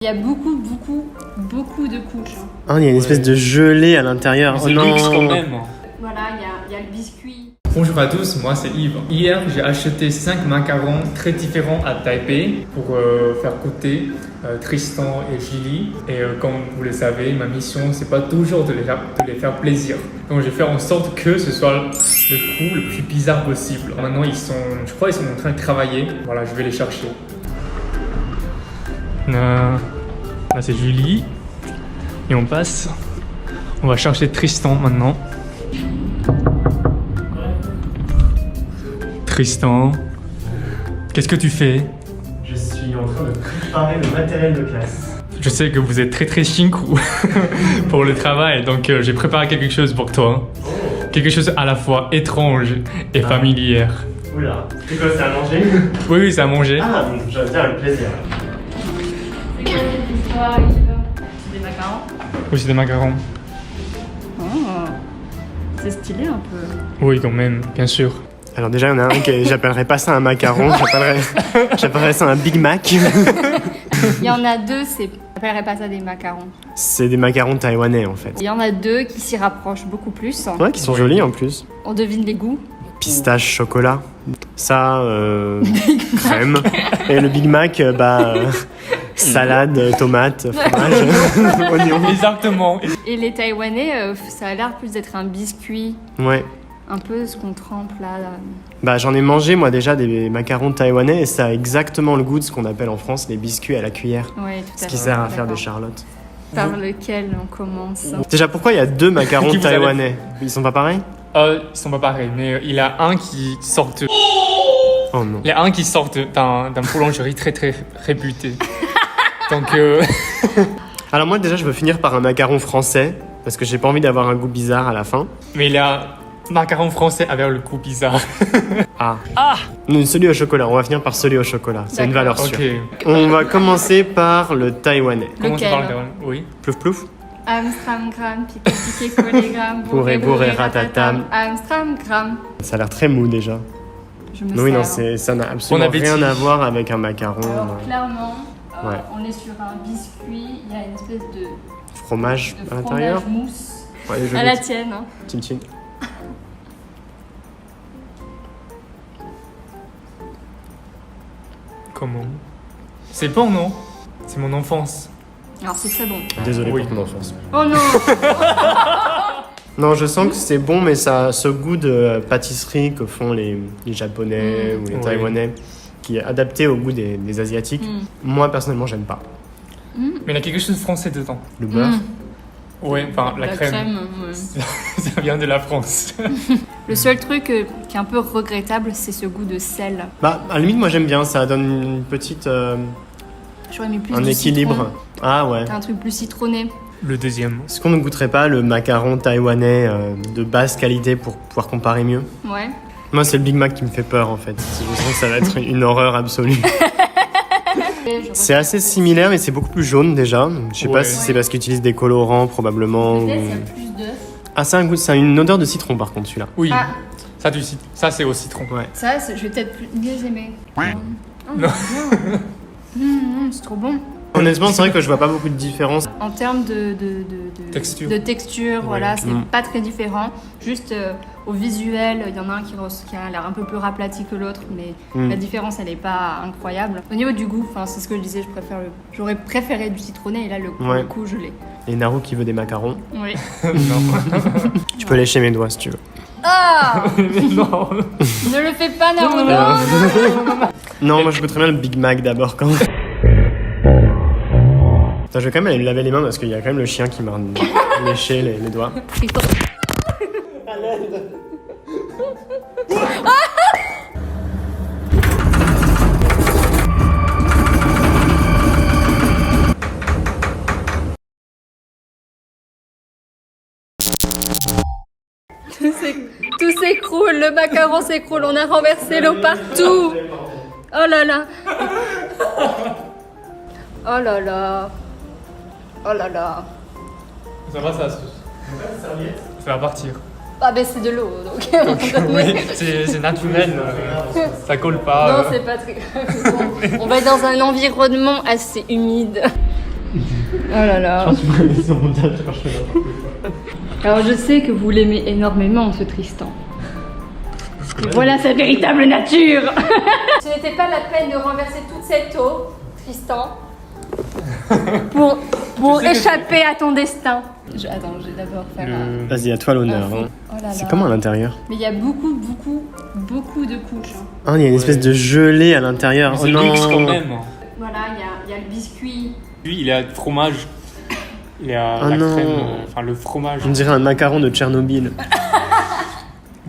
Il y a beaucoup de couches. Oh, il y a une espèce de gelée à l'intérieur. C'est luxe quand même. Voilà, il y a le biscuit. Bonjour à tous, moi c'est Yves. Hier, j'ai acheté 5 macarons très différents à Taipei pour faire goûter Tristan et Julie. Et comme vous le savez, ma mission, c'est pas toujours de les faire plaisir. Donc, je vais faire en sorte que ce soit le coup le plus bizarre possible. Maintenant, je crois qu'ils sont en train de travailler. Voilà, je vais les chercher. Là, c'est Julie. Et on passe. On va chercher Tristan maintenant. Tristan, qu'est-ce que tu fais? Je suis en train de préparer le matériel de classe. Je sais que vous êtes très chinku pour le travail, donc j'ai préparé quelque chose pour toi. Quelque chose à la fois étrange et familière. Oula, c'est quoi, c'est à manger? Oui, c'est à manger. Ah, bon, j'allais dire avec plaisir. C'est quoi cette histoire, Yves? C'est des macarons? Oui, c'est des macarons. Oh, c'est stylé un peu. Oui, quand même, bien sûr. Alors déjà, il y en a un que j'appellerais pas ça un macaron, j'appellerais ça un Big Mac. Il y en a deux, j'appellerais pas ça des macarons. C'est des macarons taïwanais en fait. Il y en a deux qui s'y rapprochent beaucoup plus. Ouais, qui sont jolis en plus. On devine les goûts. Pistache, chocolat. Ça, crème. Et le Big Mac, salade, tomate, fromage, oignon. Exactement. Et les Taïwanais, ça a l'air plus d'être un biscuit. Ouais. Un peu ce qu'on trempe là. Bah, j'en ai mangé moi déjà des macarons taïwanais et ça a exactement le goût de ce qu'on appelle en France les biscuits à la cuillère. Ouais, tout à fait. Ce qui sert à faire des D'accord. charlottes. Par lequel on commence? Déjà, pourquoi il y a deux macarons Qui vous avez- taïwanais? Ils sont pas pareils? Ils sont pas pareils, mais il y a un qui sort de... Oh non. Il y a un qui sort d'un boulangerie très réputé. Donc, Alors moi déjà je veux finir par un macaron français parce que j'ai pas envie d'avoir un goût bizarre à la fin. mais il y a macaron français avec le goût bizarre. Ah. Celui au chocolat, on va finir par celui au chocolat, c'est une valeur sûre. Ok. On va commencer par le taïwanais. Comment tu Lequel? parles de... Oui. Plouf plouf. Amstramgram, piqué, collégramme, Bourré, ratatam. Amstramgram. Ça a l'air très mou déjà. Je me Oui non, sers. ça n'a absolument Bon appétit. rien à voir avec un macaron. Alors clairement, Ouais. on est sur un biscuit, il y a une espèce de Fromage à l'intérieur. fromage mousse. Ouais, je À la goûte. tienne. Hein. Tchin tchin. Comment? C'est bon, non? C'est mon enfance. Alors c'est très bon. Désolé Oui. pour ton enfance. Oh non. Non, je sens que c'est bon, mais ça a ce goût de pâtisserie que font les Japonais ou les Oui. Taïwanais, qui est adapté au goût des Asiatiques. Moi, personnellement, j'aime pas. Mais il y a quelque chose de français dedans. Le beurre. Oui, enfin, la crème. Ouais. Ça vient de la France. Le seul truc qui est un peu regrettable, c'est ce goût de sel. Bah, à la limite, moi, j'aime bien. Ça donne une petite... J'aurais mis plus un de équilibre. citron. Ah ouais. Un truc plus citronné. Le deuxième. Est-ce qu'on ne goûterait pas le macaron taïwanais de basse qualité pour pouvoir comparer mieux? Ouais. Moi, c'est le Big Mac qui me fait peur, en fait. Je sens que ça va être une horreur absolue. C'est assez similaire, mais c'est beaucoup plus jaune déjà. Je sais pas Ouais. si c'est parce qu'ils utilisent des colorants, probablement. Peut-être ou- il y a plus d'œufs. Ah, c'est un goût, c'est une odeur de citron, par contre, celui-là. Oui. Ah. Ça, c'est au citron. Ouais. Ça, je vais peut-être mieux aimer. Oh, Non. c'est bien. C'est trop bon. Honnêtement, c'est vrai que je vois pas beaucoup de différence. En termes de texture, voilà, c'est pas très différent. Juste au visuel, il y en a un qui a l'air un peu plus raplati que l'autre, mais la différence, elle est pas incroyable. Au niveau du goût, c'est ce que je disais, j'aurais préféré du citronné, et là, le coup, je l'ai. Et Naru qui veut des macarons. Oui. Tu peux lécher mes doigts si tu veux. Ah Non. Ne le fais pas, Naruto. Non, moi je goûterais bien le Big Mac d'abord quand même. Attends, je vais quand même aller me laver les mains parce qu'il y a quand même le chien qui m'a léché les doigts. Tout s'écroule, le macaron s'écroule, on a renversé l'eau partout. Oh là là. Oh là là. Oh là là. Ça va, ça va partir. Ah ben c'est de l'eau, donc à un moment donné. Oui, c'est naturel. Ça colle pas. Non, c'est pas très grave. On va être dans un environnement assez humide. Oh là là. Je pense que je vais laisser au montage quand je fais n'importe quoi. Alors je sais que vous l'aimez énormément ce Tristan. Et voilà sa véritable nature. Ce n'était pas la peine de renverser toute cette eau, Tristan, pour échapper à ton destin. Attends, je vais d'abord faire Vas-y, à toi l'honneur. Hein. Oh là là. C'est comment à l'intérieur? Mais il y a beaucoup de couches. Hein. Ah, il y a une espèce de gelée à l'intérieur. C'est luxe quand même. Voilà, il y a le biscuit. Lui, il a le fromage. Il a la crème, enfin le fromage. On dirait un macaron de Tchernobyl.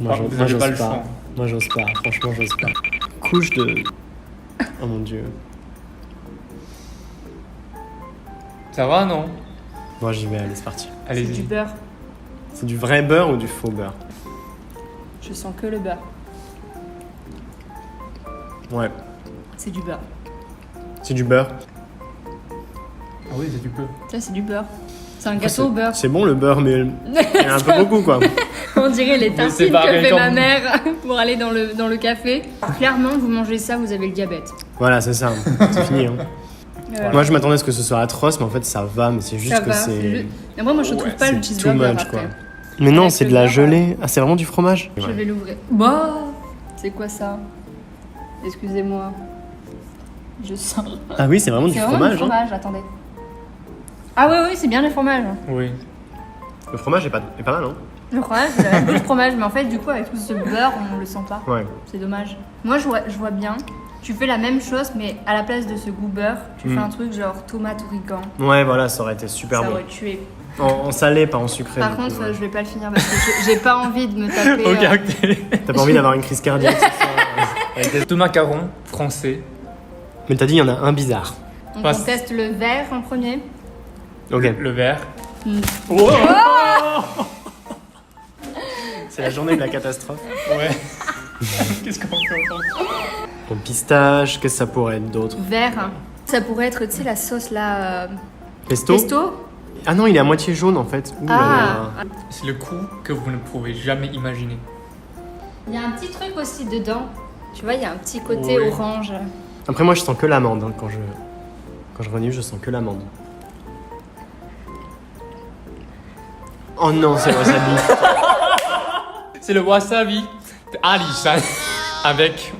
Moi, Vous n'avez j'ose pas le pas. choix. Moi, j'ose pas. Franchement, j'ose pas. Couche de... Oh mon dieu. Ça va, non? Bon, j'y vais, allez, c'est parti. C'est du Allez-y. beurre. C'est du vrai beurre ou du faux beurre? Je sens que le beurre. Ouais. C'est du beurre. C'est du beurre. Ah oui, c'est du peu. Ça, c'est du beurre. C'est un gâteau au beurre. C'est bon le beurre, mais il y en a un peu beaucoup quoi. On dirait les c'est tartines que pareil fait comme- ma mère pour aller dans le café. Clairement, vous mangez ça, vous avez le diabète. Voilà, c'est ça. C'est fini. Hein. Voilà. Moi, je m'attendais à ce que ce soit atroce, mais en fait, ça va. Mais c'est juste Ça que va, c'est. juste- Mais moi, je trouve pas le C'est too cheeseburger much après. quoi. Mais non, Avec c'est le de la beurre, gelée. Ah, c'est vraiment du fromage. Je vais l'ouvrir. Bah, c'est quoi ça? Excusez-moi. Je sens. Ah oui, c'est vraiment du C'est vraiment fromage. du fromage, attendez. Ah oui, c'est bien le fromage. Oui. Le fromage est pas mal, hein. Le fromage, c'est un peu de fromage, mais en fait, du coup, avec tout ce beurre, on le sent pas. Ouais. C'est dommage. Moi, je vois bien. Tu fais la même chose, mais à la place de ce goût beurre, tu fais un truc genre tomate origan. Ouais, voilà, ça aurait été super Ça bon. aurait tué. En salé, pas en sucré. Par du coup, contre, ouais. je vais pas le finir parce que j'ai pas envie de me taper. Ok. T'as pas envie d'avoir une crise cardiaque, c'est ça? Avec des- Deux macarons français. Mais t'as dit, il y en a un bizarre. Donc, Passe. on teste le vert en premier. Ok. Le vert. C'est la journée de la catastrophe. Ouais. Qu'est-ce qu'on peut faire? Bon, pistache, qu'est-ce que ça pourrait être d'autre? Vert. Ça pourrait être, tu sais, la sauce là. Pesto? Pesto. Ah non, il est à moitié jaune en fait. Ouh là là. Ah. C'est le coup que vous ne pouvez jamais imaginer. Il y a un petit truc aussi dedans. Tu vois, il y a un petit côté Oui. orange. Après, moi je sens que l'amande. Hein. Quand je renifle, je sens que l'amande. Oh non, c'est le wasabi. C'est le wasabi de Alishan avec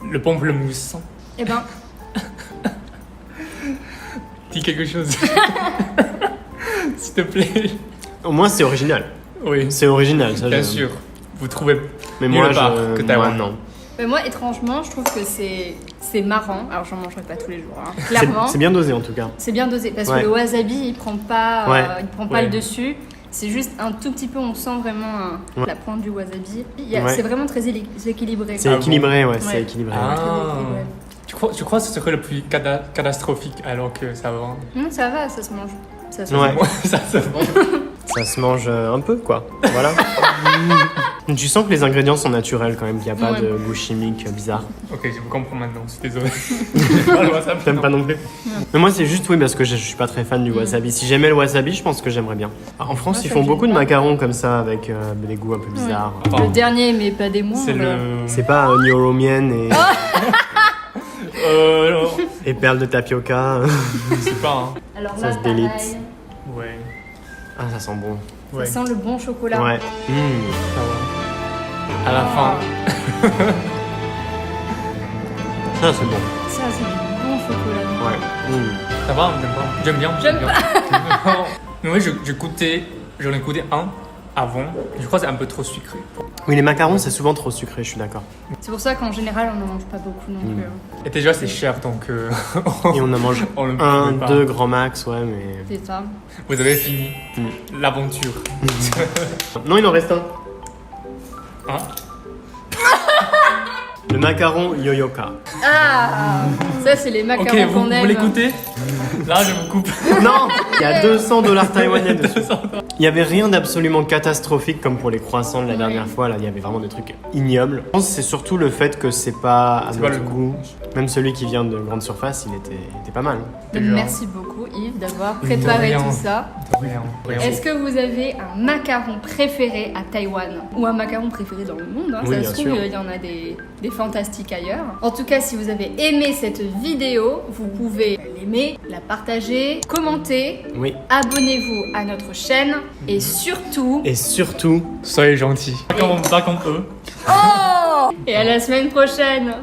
le pamplemousse. Eh ben, Dis quelque chose. S'il te plaît. Au moins, c'est original. Oui, C'est original, ça bien je- sûr. Vous trouvez Mais nulle moi, part que moi, Taïwan. non. mais moi, étrangement, je trouve que c'est marrant. Alors, j'en mangerai pas tous les jours, hein. C'est Clairement. c'est bien dosé en tout cas. C'est bien dosé parce Ouais. que le wasabi, il prend pas, Ouais. Ouais. le dessus. C'est juste un tout petit peu, on sent vraiment Ouais. la pointe du wasabi. Ouais. C'est vraiment très équilibré. C'est Ah équilibré, ouais, Ouais. c'est équilibré. Ah. Très équilibré. Tu crois que ce serait le plus catastrophique alors que ça va? Non, ça va, ça se mange. Ça se Ouais. mange. Ça se mange. Ça se mange un peu, quoi. Voilà. Tu sens que les ingrédients sont naturels quand même, qu'il n'y a pas Ouais. de goût chimique bizarre. Ok, je vous comprends maintenant, je suis désolé. Pas le wasabi, T'aimes non. pas non plus? Mais moi, c'est juste, oui, parce que je suis pas très fan du wasabi. Si j'aimais le wasabi, je pense que j'aimerais bien. En France, Moi, ils ça font me beaucoup de gêne pas. macarons comme ça, avec des goûts un peu bizarres. Enfin, Le dernier, mais pas des moindres. c'est le. C'est pas Nyoromienne et, Non, et perles de tapioca. je sais pas. Hein. Alors Ça là, se délite. pareil, Ouais. Ah, ça sent bon. Ouais. ça sent le bon chocolat. Ouais. Ça va. À la fin. Ça, c'est bon. Ça, c'est du bon chocolat. Ouais. Ça va, j'aime pas. J'aime bien. J'aime bien. Mais oui, j'en ai goûté un avant. Je crois que c'est un peu trop sucré. Oui, les macarons, c'est souvent trop sucré, je suis d'accord. C'est pour ça qu'en général, on n'en mange pas beaucoup non plus. Et déjà, c'est cher donc. Et on en mange on le un, pouvait pas. deux grands max, ouais, mais... C'est ça. Vous avez fini l'aventure. Non, il en reste un. Hein? Le macaron yoyoka. Ah, ça, c'est les Ok, macarons vous qu'on aime. l'écoutez? Là, je me coupe. Non, il y a $200 taïwanais dessus. Il n'y avait rien d'absolument catastrophique comme pour les croissants de la dernière fois. Là, il y avait vraiment des trucs ignobles. Je pense que c'est surtout le fait que c'est pas à C'est pas notre le goût. Même celui qui vient de grande surface, il était pas mal. Donc, Déjà. merci beaucoup. Yves d'avoir préparé tout ça. Rien. Est-ce que vous avez un macaron préféré à Taïwan ou un macaron préféré dans le monde, hein? Oui, Ça se trouve, il y en a des fantastiques ailleurs. En tout cas, si vous avez aimé cette vidéo, vous pouvez l'aimer, la partager, commenter, Oui. abonnez-vous à notre chaîne et surtout... Soyez gentils. Pas comme eux. Oh! Et à la semaine prochaine.